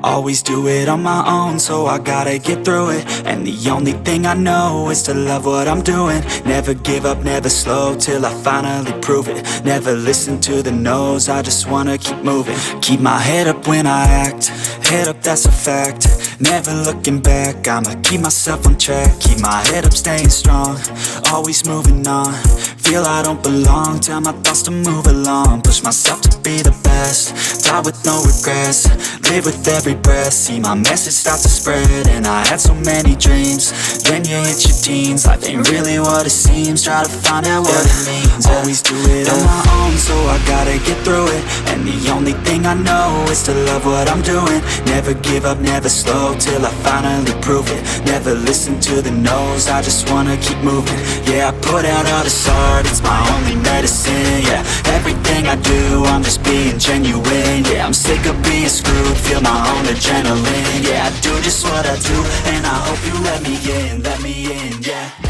Always do it on my own, so I gotta get through it. And the only thing I know is to love what I'm doing. Never give up, never slow, till I finally prove it. Never listen to the no's, I just wanna keep moving. Keep my head up when I act, head up, that's a fact. Never looking back, I'ma keep myself on track. Keep my head up, staying strong, always moving on. Feel I don't belong, tell my thoughts to move along. Push myself to be the best, die with no regrets. Live with every breath, see my message start to spread. And I had so many dreams, then you hit your teens. Life ain't really what it seems, try to find out what it means. Always do it on my own, so I gotta get through it. And the only thing I know is to love what I'm doing. Never give up, never slow, till I finally prove it. Never listen to the no's, I just wanna keep moving. Yeah, I put out all this art, it's my only medicine. Yeah, everything I do, I'm just being genuine. Yeah, I'm sick of being screwed, feel my own adrenaline. Yeah, I do just what I do, and I hope you let me in, yeah.